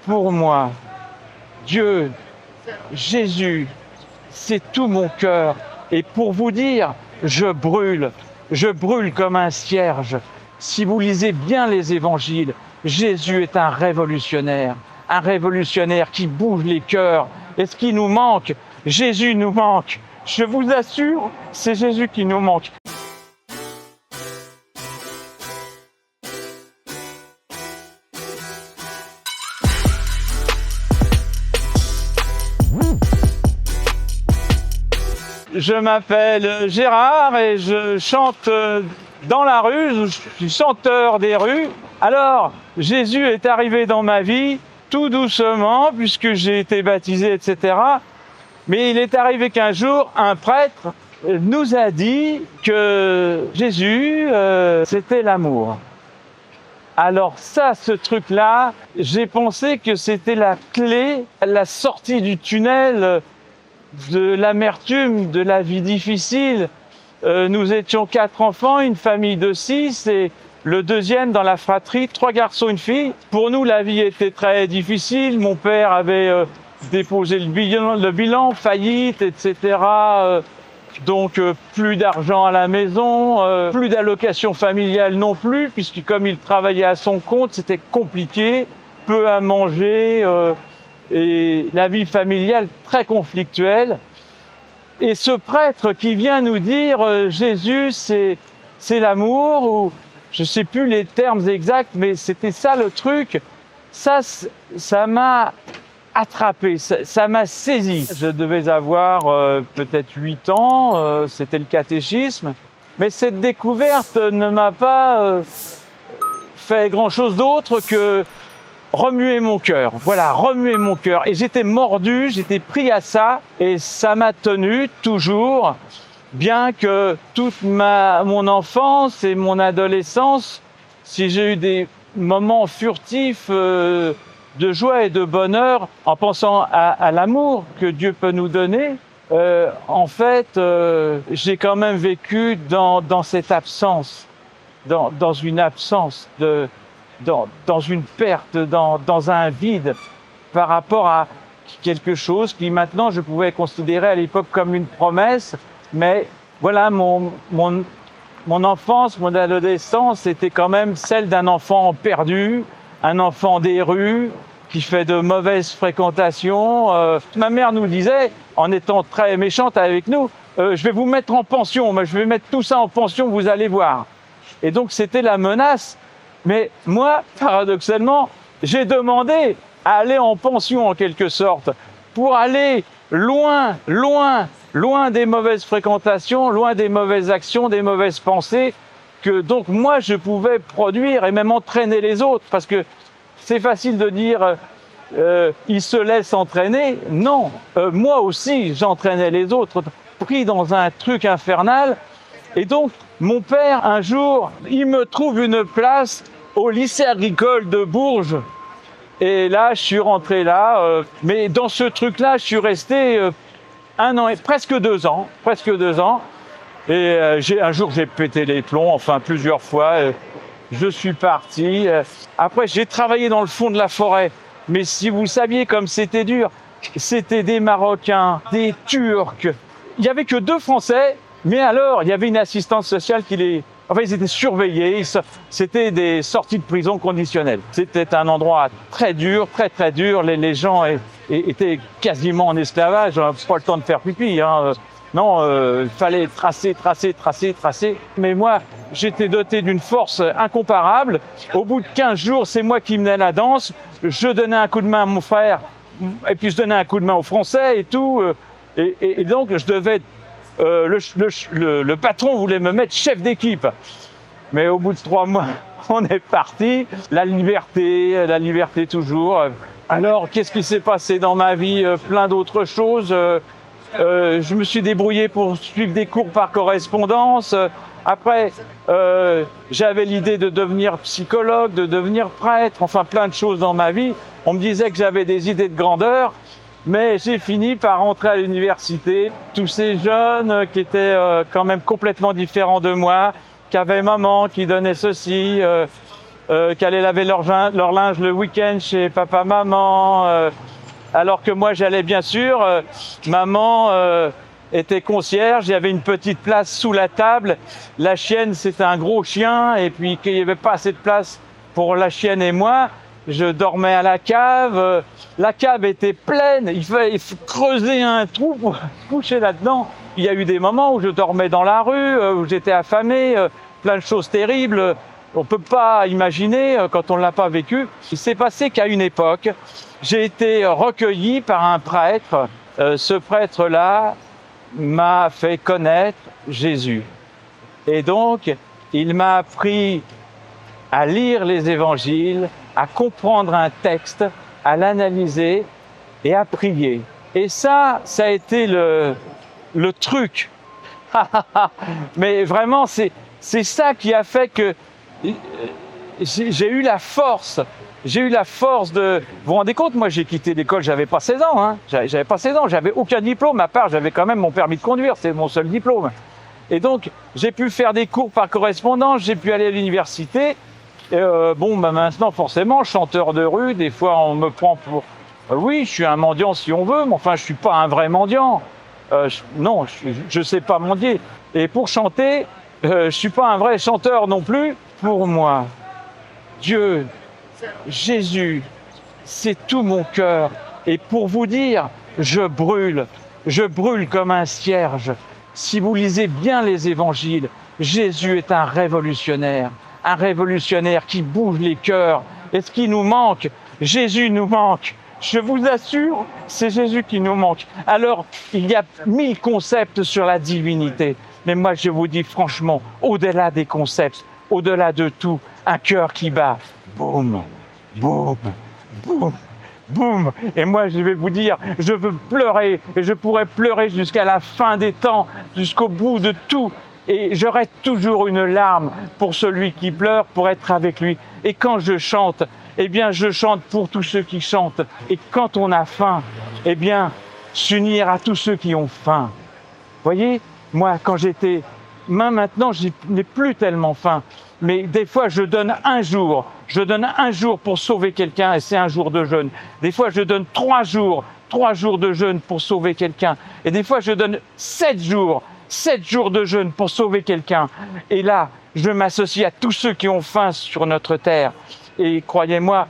pour moi, Dieu, Jésus, c'est tout mon cœur. Et pour vous dire, je brûle comme un cierge. Si vous lisez bien les évangiles, Jésus est un révolutionnaire qui bouge les cœurs. Et ce qui nous manque, Jésus nous manque. Je vous assure, c'est Jésus qui nous manque. Je m'appelle Gérard et je chante dans la rue, je suis chanteur des rues. Alors, Jésus est arrivé dans ma vie tout doucement, puisque j'ai été baptisé, etc. Mais il est arrivé qu'un jour, un prêtre nous a dit que Jésus, c'était l'amour. Alors ça, ce truc-là, j'ai pensé que c'était la clé, la sortie du tunnel de l'amertume, de la vie difficile. Nous étions 4 enfants, une famille de 6 et le deuxième dans la fratrie, 3 garçons, une fille. Pour nous, la vie était très difficile. Mon père avait déposé le bilan, faillite, etc. Donc plus d'argent à la maison, plus d'allocation familiale non plus, puisque comme il travaillait à son compte, c'était compliqué, peu à manger, et la vie familiale très conflictuelle. Et ce prêtre qui vient nous dire Jésus, c'est l'amour, ou je sais plus les termes exacts, mais c'était ça le truc, ça m'a attrapé, ça m'a saisi. Je devais avoir peut-être 8 ans, c'était le catéchisme, mais cette découverte ne m'a pas fait grand-chose d'autre que remuer mon cœur. Voilà, remuer mon cœur. Et j'étais mordu, j'étais pris à ça, et ça m'a tenu toujours, bien que toute mon enfance et mon adolescence, si j'ai eu des moments furtifs de joie et de bonheur en pensant à l'amour que Dieu peut nous donner, en fait, j'ai quand même vécu dans cette absence, dans une absence, dans une perte, dans un vide par rapport à quelque chose qui maintenant je pouvais considérer à l'époque comme une promesse, mais voilà, mon enfance, mon adolescence était quand même celle d'un enfant perdu, un enfant des rues, qui fait de mauvaises fréquentations. Ma mère nous disait, en étant très méchante avec nous, je vais vous mettre en pension, je vais mettre tout ça en pension, vous allez voir. Et donc c'était la menace. Mais moi, paradoxalement, j'ai demandé à aller en pension en quelque sorte, pour aller loin des mauvaises fréquentations, loin des mauvaises actions, des mauvaises pensées, que donc moi je pouvais produire et même entraîner les autres, parce que c'est facile de dire il se laisse entraîner. Non, moi aussi j'entraînais les autres, pris dans un truc infernal. Et donc mon père, un jour, il me trouve une place au lycée agricole de Bourges. Et là, je suis rentré là. Mais dans ce truc-là, je suis resté 1 an et presque 2 ans. Et un jour, j'ai pété les plombs, enfin plusieurs fois. Je suis parti. Après, j'ai travaillé dans le fond de la forêt. Mais si vous saviez comme c'était dur, c'était des Marocains, des Turcs. Il n'y avait que 2 Français. Mais alors, il y avait une assistante sociale ils étaient surveillés, c'était des sorties de prison conditionnelles. C'était un endroit très dur, très dur. Les gens étaient quasiment en esclavage, pas le temps de faire pipi. Non, il fallait tracer. Mais moi, j'étais doté d'une force incomparable. Au bout de 15 jours, c'est moi qui menais la danse. Je donnais un coup de main à mon frère, et puis je donnais un coup de main aux Français et tout. Et donc, je devais être le patron voulait me mettre chef d'équipe. Mais au bout de 3 mois, on est parti. La liberté toujours. Alors, qu'est-ce qui s'est passé dans ma vie? Plein d'autres choses. Je me suis débrouillé pour suivre des cours par correspondance. Après, j'avais l'idée de devenir psychologue, de devenir prêtre, enfin plein de choses dans ma vie. On me disait que j'avais des idées de grandeur. Mais j'ai fini par rentrer à l'université. Tous ces jeunes qui étaient quand même complètement différents de moi, qui avaient maman, qui donnait ceci, qui allaient laver leur linge le week-end chez papa, maman, alors que moi j'allais bien sûr. Maman était concierge, il y avait une petite place sous la table. La chienne, c'était un gros chien, et puis qu'il n'y avait pas assez de place pour la chienne et moi, je dormais à la cave. La cave était pleine, il fallait creuser un trou pour se coucher là-dedans. Il y a eu des moments où je dormais dans la rue, où j'étais affamé, plein de choses terribles. On ne peut pas imaginer quand on ne l'a pas vécu. Il s'est passé qu'à une époque, j'ai été recueilli par un prêtre. Ce prêtre-là m'a fait connaître Jésus. Et donc, il m'a appris à lire les évangiles, à comprendre un texte, à l'analyser et à prier. Et ça a été le truc. Mais vraiment, c'est ça qui a fait que j'ai eu la force. J'ai eu la force de... Vous vous rendez compte, moi j'ai quitté l'école, j'avais pas 16 ans. Hein. J'avais pas 16 ans, j'avais aucun diplôme, à part j'avais quand même mon permis de conduire, c'est mon seul diplôme. Et donc, j'ai pu faire des cours par correspondance, j'ai pu aller à l'université. Maintenant, forcément, chanteur de rue, des fois on me prend pour... oui, je suis un mendiant si on veut, mais enfin, je suis pas un vrai mendiant. Je sais pas mendier. Et pour chanter, je suis pas un vrai chanteur non plus. Pour moi, Dieu, Jésus, c'est tout mon cœur. Et pour vous dire, je brûle comme un cierge. Si vous lisez bien les évangiles, Jésus est un révolutionnaire qui bouge les cœurs. Et ce qui nous manque, Jésus nous manque. Je vous assure, c'est Jésus qui nous manque. Alors, il y a 1000 concepts sur la divinité. Mais moi, je vous dis franchement, au-delà des concepts, au-delà de tout, un cœur qui bat. Boum, boum, boum, boum. Et moi, je vais vous dire, je veux pleurer. Et je pourrais pleurer jusqu'à la fin des temps, jusqu'au bout de tout. Et j'aurai toujours une larme pour celui qui pleure, pour être avec lui. Et quand je chante, eh bien, je chante pour tous ceux qui chantent. Et quand on a faim, eh bien, s'unir à tous ceux qui ont faim. Voyez, moi, quand j'étais... Maintenant, je n'ai plus tellement faim. Mais des fois, je donne un jour pour sauver quelqu'un, et c'est un jour de jeûne. Des fois, je donne 3 jours de jeûne pour sauver quelqu'un. Et des fois, je donne 7 jours de jeûne pour sauver quelqu'un. Et là, je m'associe à tous ceux qui ont faim sur notre terre. Et croyez-moi,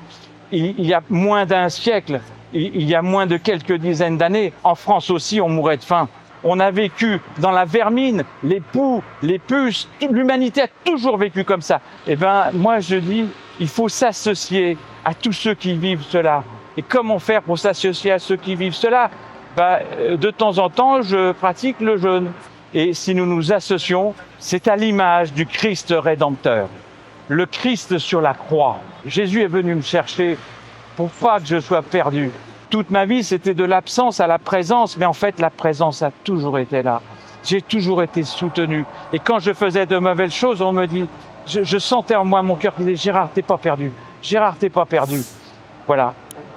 il y a moins d'un siècle, il y a moins de quelques dizaines d'années, en France aussi, on mourait de faim. On a vécu dans la vermine, les poux, les puces, l'humanité a toujours vécu comme ça. Eh bien, moi je dis, il faut s'associer à tous ceux qui vivent cela. Et comment faire pour s'associer à ceux qui vivent cela ? De temps en temps, je pratique le jeûne. Et si nous nous associons, c'est à l'image du Christ rédempteur. Le Christ sur la croix. Jésus est venu me chercher pour pas que je sois perdu. Toute ma vie, c'était de l'absence à la présence, mais en fait, la présence a toujours été là. J'ai toujours été soutenu. Et quand je faisais de mauvaises choses, on me dit, je sentais en moi mon cœur qui disait, Gérard, t'es pas perdu. Gérard, t'es pas perdu. Voilà.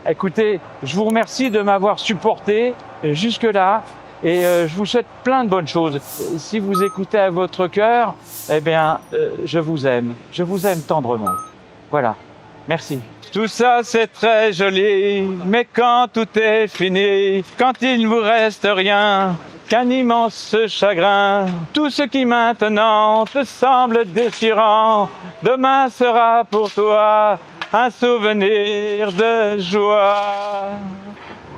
Écoutez, je vous remercie de m'avoir supporté jusque-là. Et je vous souhaite plein de bonnes choses. Si vous écoutez à votre cœur, eh bien, je vous aime tendrement. Voilà, merci. Tout ça c'est très joli, mais quand tout est fini, quand il ne vous reste rien qu'un immense chagrin, tout ce qui maintenant te semble déchirant, demain sera pour toi un souvenir de joie.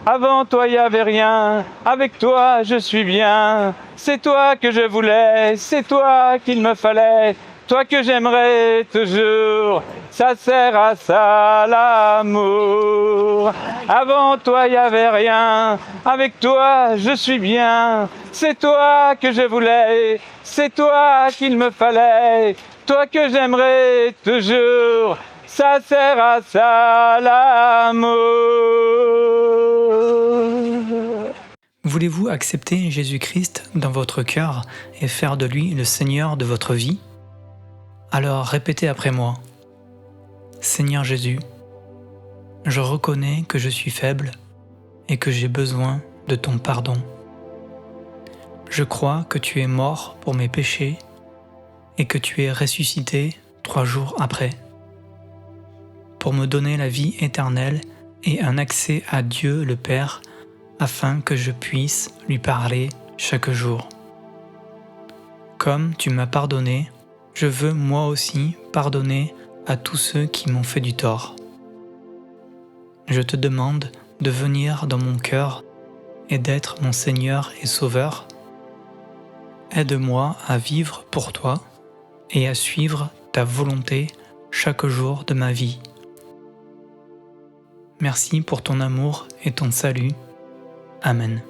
Avant toi, il n'y avait rien, avec toi, je suis bien. C'est toi que je voulais, c'est toi qu'il me fallait, toi que j'aimerais toujours. Ça sert à ça, l'amour. Avant toi, il n'y avait rien, avec toi, je suis bien. C'est toi que je voulais, c'est toi qu'il me fallait, toi que j'aimerais toujours. Ça sert à ça, l'amour. Voulez-vous accepter Jésus-Christ dans votre cœur et faire de lui le Seigneur de votre vie ? Alors répétez après moi. Seigneur Jésus, je reconnais que je suis faible et que j'ai besoin de ton pardon. Je crois que tu es mort pour mes péchés et que tu es ressuscité 3 jours après. pour me donner la vie éternelle et un accès à Dieu le Père, afin que je puisse lui parler chaque jour. Comme tu m'as pardonné, je veux moi aussi pardonner à tous ceux qui m'ont fait du tort. Je te demande de venir dans mon cœur et d'être mon Seigneur et Sauveur. Aide-moi à vivre pour toi et à suivre ta volonté chaque jour de ma vie. Merci pour ton amour et ton salut. Amen.